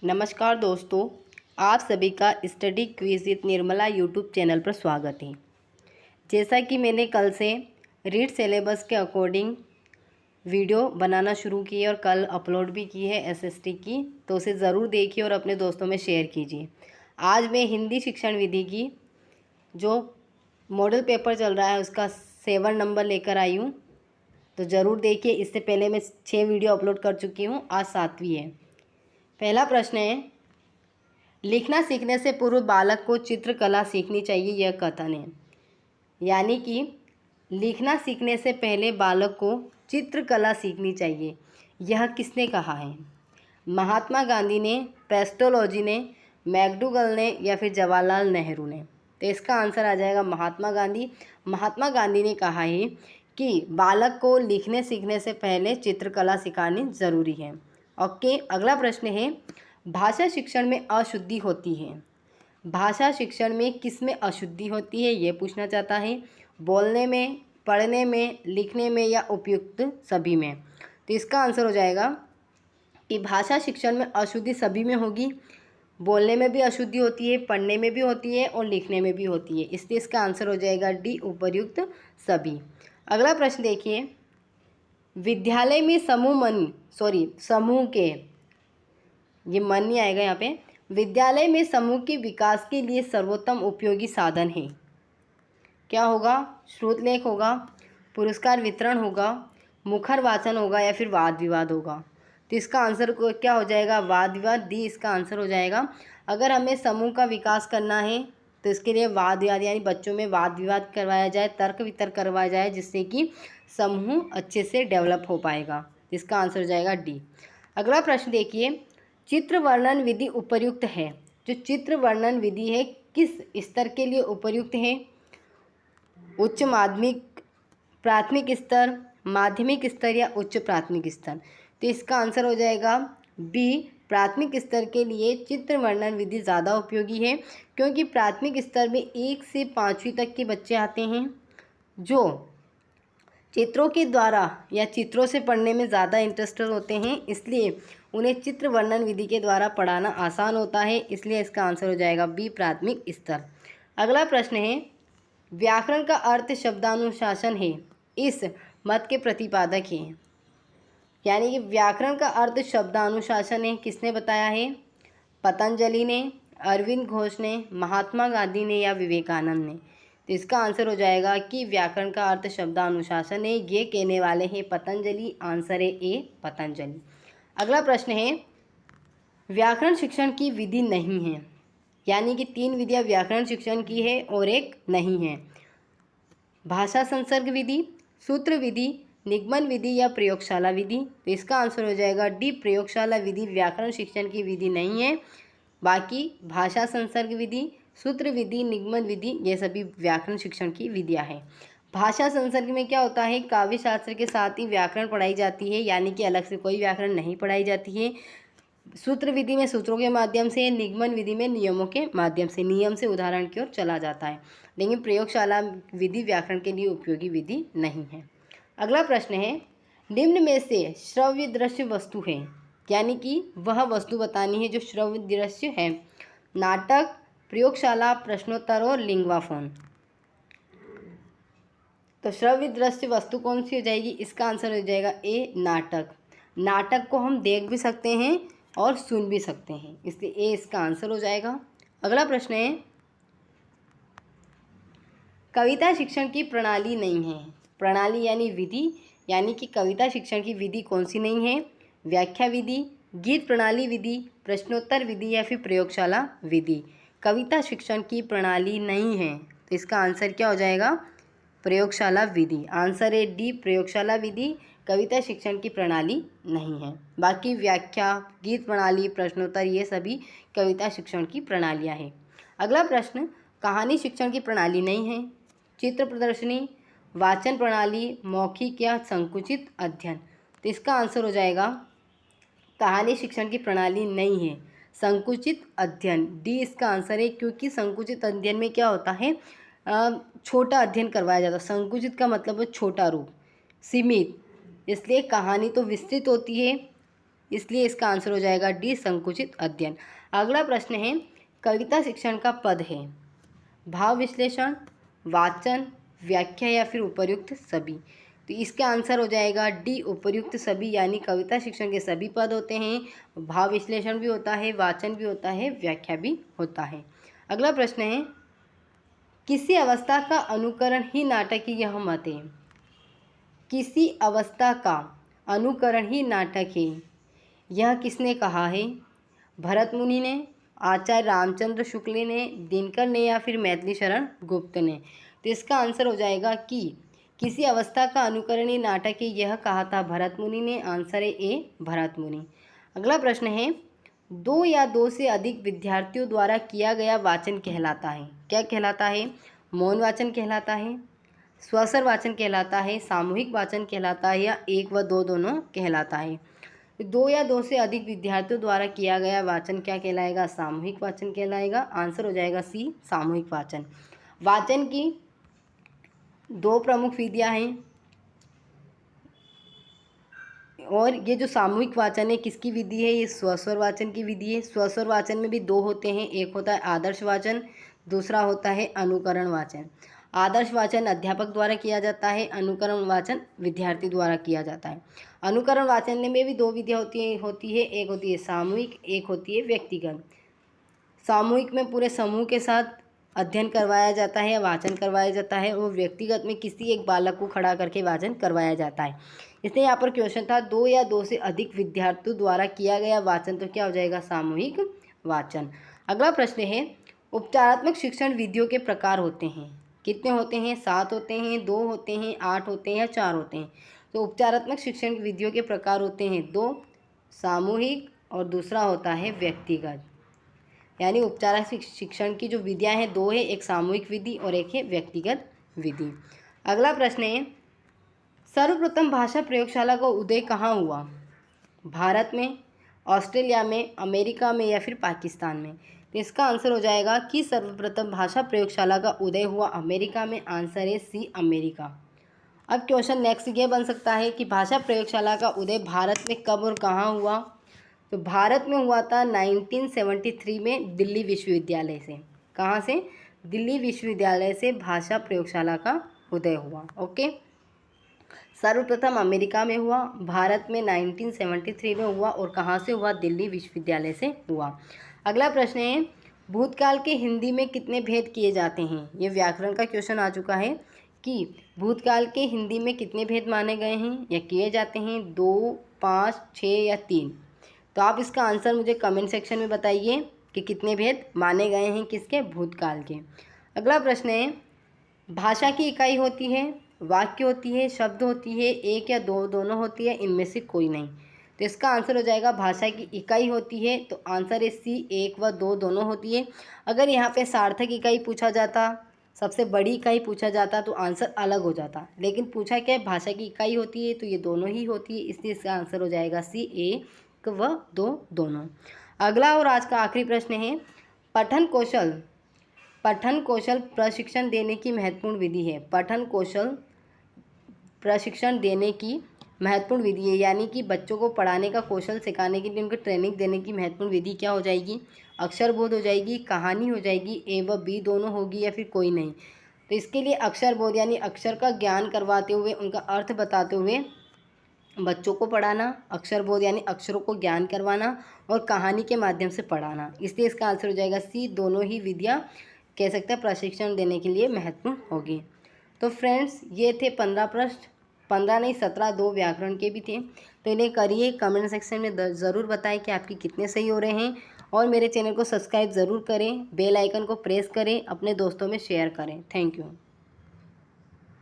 नमस्कार दोस्तों, आप सभी का study quiz with Nirmala YouTube channel पर स्वागत है। जैसा कि मैंने कल से रीड सिलेबस के अकॉर्डिंग वीडियो बनाना शुरू की है और कल अपलोड भी की है एसएसटी की, तो उसे ज़रूर देखिए और अपने दोस्तों में शेयर कीजिए। आज मैं हिंदी शिक्षण विधि की जो मॉडल पेपर चल रहा है उसका 7 नंबर लेकर आई हूँ, तो ज़रूर देखिए। इससे पहले मैं 6 वीडियो अपलोड कर चुकी हूँ, आज 7वीं है। पहला प्रश्न है, लिखना सीखने से पूर्व बालक को चित्रकला सीखनी चाहिए, यह कथन है। यानी कि लिखना सीखने से पहले बालक को चित्रकला सीखनी चाहिए, यह किसने कहा है? महात्मा गांधी ने, पेस्टोलॉजी ने, मैकडूगल ने या फिर जवाहरलाल नेहरू ने? तो इसका आंसर आ जाएगा महात्मा गांधी। महात्मा गांधी ने कहा है कि बालक को लिखने सीखने से पहले चित्रकला सिखानी ज़रूरी है। ओके, अगला प्रश्न है, भाषा शिक्षण में अशुद्धि होती है। भाषा शिक्षण में किस में अशुद्धि होती है, ये पूछना चाहता है। बोलने में, पढ़ने में, लिखने में या उपयुक्त सभी में? तो इसका आंसर हो जाएगा कि भाषा शिक्षण में अशुद्धि सभी में होगी। बोलने में भी अशुद्धि होती है, पढ़ने में भी होती है और लिखने में भी होती है, इसलिए इसका आंसर हो जाएगा डी, उपर्युक्त सभी। अगला प्रश्न देखिए, विद्यालय में समूह के, ये मन नहीं आएगा यहाँ पे। विद्यालय में समूह के विकास के लिए सर्वोत्तम उपयोगी साधन है, क्या होगा? श्रुतलेख होगा, पुरस्कार वितरण होगा, मुखर वाचन होगा या फिर वाद विवाद होगा? तो इसका आंसर को क्या हो जाएगा? वाद विवाद, डी इसका आंसर हो जाएगा। अगर हमें समूह का विकास करना है तो इसके लिए वाद विवाद यानी बच्चों में वाद विवाद करवाया जाए, तर्क वितर्क करवाया जाए, जिससे कि समूह अच्छे से डेवलप हो पाएगा। इसका आंसर हो जाएगा डी। अगला प्रश्न देखिए, चित्र वर्णन विधि उपयुक्त है। जो चित्र वर्णन विधि है किस स्तर के लिए उपयुक्त है? उच्च माध्यमिक, प्राथमिक स्तर, माध्यमिक स्तर या उच्च प्राथमिक स्तर? तो इसका आंसर हो जाएगा बी, प्राथमिक स्तर के लिए चित्र वर्णन विधि ज़्यादा उपयोगी है, क्योंकि प्राथमिक स्तर में 1 से 5वीं तक के बच्चे आते हैं जो चित्रों के द्वारा या चित्रों से पढ़ने में ज़्यादा इंटरेस्टेड होते हैं, इसलिए उन्हें चित्र वर्णन विधि के द्वारा पढ़ाना आसान होता है, इसलिए इसका आंसर हो जाएगा बी, प्राथमिक स्तर। अगला प्रश्न है, व्याकरण का अर्थ शब्दानुशासन है, इस मत के प्रतिपादक हैं। यानी कि व्याकरण का अर्थ शब्दानुशासन है, किसने बताया है? पतंजलि ने, अरविंद घोष ने, महात्मा गांधी ने या विवेकानंद ने? तो इसका आंसर हो जाएगा कि व्याकरण का अर्थ शब्दानुशासन है, ये कहने वाले हैं पतंजलि। आंसर है ए, पतंजलि। अगला प्रश्न है, व्याकरण शिक्षण की विधि नहीं है। यानी कि 3 विधियाँ व्याकरण शिक्षण की है और एक नहीं है। भाषा संसर्ग विधि, सूत्र विधि, निगमन विधि या प्रयोगशाला विधि? तो इसका आंसर हो जाएगा डी, प्रयोगशाला विधि व्याकरण शिक्षण की विधि नहीं है। बाकी भाषा संसर्ग विधि, सूत्र विधि, निगमन विधि, ये सभी व्याकरण शिक्षण की विधियाँ हैं। भाषा संसर्ग में क्या होता है? काव्य शास्त्र के साथ ही व्याकरण पढ़ाई जाती है, यानी कि अलग से कोई व्याकरण नहीं पढ़ाई जाती है। सूत्र विधि में सूत्रों के माध्यम से, निगमन विधि में नियमों के माध्यम से, नियम से उदाहरण की ओर चला जाता है। लेकिन प्रयोगशाला विधि व्याकरण के लिए उपयोगी विधि नहीं है। अगला प्रश्न है, निम्न में से श्रव्य दृश्य वस्तु है, यानी कि वह वस्तु बतानी है जो श्रव्य दृश्य है। नाटक, प्रयोगशाला, प्रश्नोत्तर और लिंग्वाफोन? तो श्रव्य दृश्य वस्तु कौन सी हो जाएगी? इसका आंसर हो जाएगा ए, नाटक। नाटक को हम देख भी सकते हैं और सुन भी सकते हैं, इसलिए ए इसका आंसर हो जाएगा। अगला प्रश्न है, कविता शिक्षण की प्रणाली नहीं है। प्रणाली यानी विधि, यानी कि कविता शिक्षण की विधि कौन सी नहीं है? व्याख्या विधि, गीत प्रणाली विधि, प्रश्नोत्तर विधि या फिर प्रयोगशाला विधि? कविता शिक्षण की प्रणाली नहीं है, तो इसका आंसर क्या हो जाएगा? प्रयोगशाला विधि। आंसर है डी, प्रयोगशाला विधि कविता शिक्षण की प्रणाली नहीं है। बाकी व्याख्या, गीत प्रणाली, प्रश्नोत्तर, ये सभी कविता शिक्षण की प्रणालियाँ हैं। अगला प्रश्न, कहानी शिक्षण की प्रणाली नहीं है। चित्र प्रदर्शनी, वाचन प्रणाली, मौखिक या संकुचित अध्ययन? तो इसका आंसर हो जाएगा कहानी शिक्षण की प्रणाली नहीं है, संकुचित अध्ययन। डी इसका आंसर है, क्योंकि संकुचित अध्ययन में क्या होता है? छोटा अध्ययन करवाया जाता है। संकुचित का मतलब है छोटा रूप, सीमित, इसलिए कहानी तो विस्तृत होती है इसलिए इसका आंसर हो जाएगा डी, संकुचित अध्ययन। अगला प्रश्न है, कविता शिक्षण का पद है भाव विश्लेषण, वाचन, व्याख्या या फिर उपर्युक्त सभी। तो इसका आंसर हो जाएगा डी, उपर्युक्त सभी, यानी कविता शिक्षण के सभी पद होते हैं। भाव विश्लेषण भी होता है, वाचन भी होता है, व्याख्या भी होता है। अगला प्रश्न है, किसी अवस्था का अनुकरण ही नाटक है, यह मत है। किसी अवस्था का अनुकरण ही नाटक है, यह किसने कहा है? भरत मुनि ने, आचार्य रामचंद्र शुक्ल ने, दिनकर ने या फिर मैथिली शरण गुप्त ने। तो इसका आंसर हो जाएगा कि किसी अवस्था का अनुकरण ही नाटक है, यह कहा था भरत मुनि ने। आंसर है ए, भरत मुनि। अगला प्रश्न है, 2 या 2 से अधिक विद्यार्थियों द्वारा किया गया वाचन कहलाता है। क्या कहलाता है? मौन वाचन कहलाता है, स्वसर वाचन कहलाता है, सामूहिक वाचन कहलाता है या 1 व 2 दोनों कहलाता है। 2 या 2 से अधिक विद्यार्थियों द्वारा किया गया वाचन क्या कहलाएगा? सामूहिक वाचन कहलाएगा। आंसर हो जाएगा सी, सामूहिक वाचन। वाचन की 2 प्रमुख विधियां हैं, और ये जो सामूहिक वाचन है किसकी विधि है? ये स्वस्वर वाचन की विधि है। स्वस्वर वाचन में भी 2 होते हैं, एक होता है आदर्श वाचन, दूसरा होता है अनुकरण वाचन। आदर्श वाचन अध्यापक द्वारा किया जाता है, अनुकरण वाचन विद्यार्थी द्वारा किया जाता है। अनुकरण वाचन में भी 2 विधियाँ होती है, एक होती है सामूहिक, एक होती है व्यक्तिगत। सामूहिक में पूरे समूह के साथ अध्ययन करवाया जाता है, वाचन करवाया जाता है, और व्यक्तिगत में किसी एक बालक को खड़ा करके वाचन करवाया जाता है। इसलिए यहाँ पर क्वेश्चन था 2 या 2 से अधिक विद्यार्थियों द्वारा किया गया वाचन, तो क्या हो जाएगा? सामूहिक वाचन। अगला प्रश्न है, उपचारात्मक शिक्षण विधियों के प्रकार होते हैं। कितने होते हैं? 7 होते हैं, 2 होते हैं, 8 होते हैं या 4 होते हैं। तो उपचारात्मक शिक्षण विधियों के प्रकार होते हैं 2, सामूहिक और दूसरा होता है व्यक्तिगत। यानी उपचारात्मक शिक्षण की जो विधियाँ हैं 2 है, एक सामूहिक विधि और एक है व्यक्तिगत विधि। अगला प्रश्न है, सर्वप्रथम भाषा प्रयोगशाला का उदय कहाँ हुआ? भारत में, ऑस्ट्रेलिया में, अमेरिका में या फिर पाकिस्तान में। तो इसका आंसर हो जाएगा कि सर्वप्रथम भाषा प्रयोगशाला का उदय हुआ अमेरिका में। आंसर है सी, अमेरिका। अब क्वेश्चन नेक्स्ट ये बन सकता है कि भाषा प्रयोगशाला का उदय भारत में कब और कहाँ हुआ? तो भारत में हुआ था 1973 में, दिल्ली विश्वविद्यालय से। कहाँ से? दिल्ली विश्वविद्यालय से भाषा प्रयोगशाला का उदय हुआ। ओके, सर्वप्रथम अमेरिका में हुआ, भारत में 1973 में हुआ, और कहाँ से हुआ? दिल्ली विश्वविद्यालय से हुआ। अगला प्रश्न है, भूतकाल के हिंदी में कितने भेद किए जाते हैं? ये व्याकरण का क्वेश्चन आ चुका है कि भूतकाल के हिंदी में कितने भेद माने गए हैं या किए जाते हैं? 2, 5, 6 या 3। तो आप इसका आंसर मुझे कमेंट सेक्शन में बताइए कि कितने भेद माने गए हैं किसके? भूतकाल के। अगला प्रश्न है, भाषा की इकाई होती है, वाक्य होती है, शब्द होती है, 1 या 2 दोनों होती है, इनमें से कोई नहीं। तो इसका आंसर हो जाएगा भाषा की इकाई होती है। तो आंसर है सी, 1 व 2 दोनों होती है। अगर यहाँ पे सार्थक इकाई पूछा जाता, सबसे बड़ी इकाई पूछा जाता, तो आंसर अलग हो जाता, लेकिन पूछा क्या है? भाषा की इकाई होती है, तो ये दोनों ही होती है, इसलिए इसका आंसर हो जाएगा सी, 1 व 2 दोनों। अगला और आज का आखिरी प्रश्न है, पठन कौशल प्रशिक्षण देने की महत्वपूर्ण विधि है। पठन कौशल प्रशिक्षण देने की महत्वपूर्ण विधि है, यानी कि बच्चों को पढ़ाने का कौशल सिखाने के लिए उनको ट्रेनिंग देने की महत्वपूर्ण विधि क्या हो जाएगी? अक्षर बोध हो जाएगी, कहानी हो जाएगी, ए व बी दोनों होगी या फिर कोई नहीं। तो इसके लिए अक्षर बोध यानी अक्षर का ज्ञान करवाते हुए, उनका अर्थ बताते हुए बच्चों को पढ़ाना, अक्षर बोध यानी अक्षरों को ज्ञान करवाना, और कहानी के माध्यम से पढ़ाना। इसलिए इसका आंसर हो जाएगा सी, दोनों ही विधियाँ कह सकते हैं प्रशिक्षण देने के लिए महत्वपूर्ण होगी। तो फ्रेंड्स, ये थे 15 प्रश्न, 15 नहीं 17, 2 व्याकरण के भी थे। तो इन्हें करिए, कमेंट सेक्शन में ज़रूर बताएं कि आपकी कितने सही हो रहे हैं, और मेरे चैनल को सब्सक्राइब ज़रूर करें, बेल आइकन को प्रेस करें, अपने दोस्तों में शेयर करें। Thank you.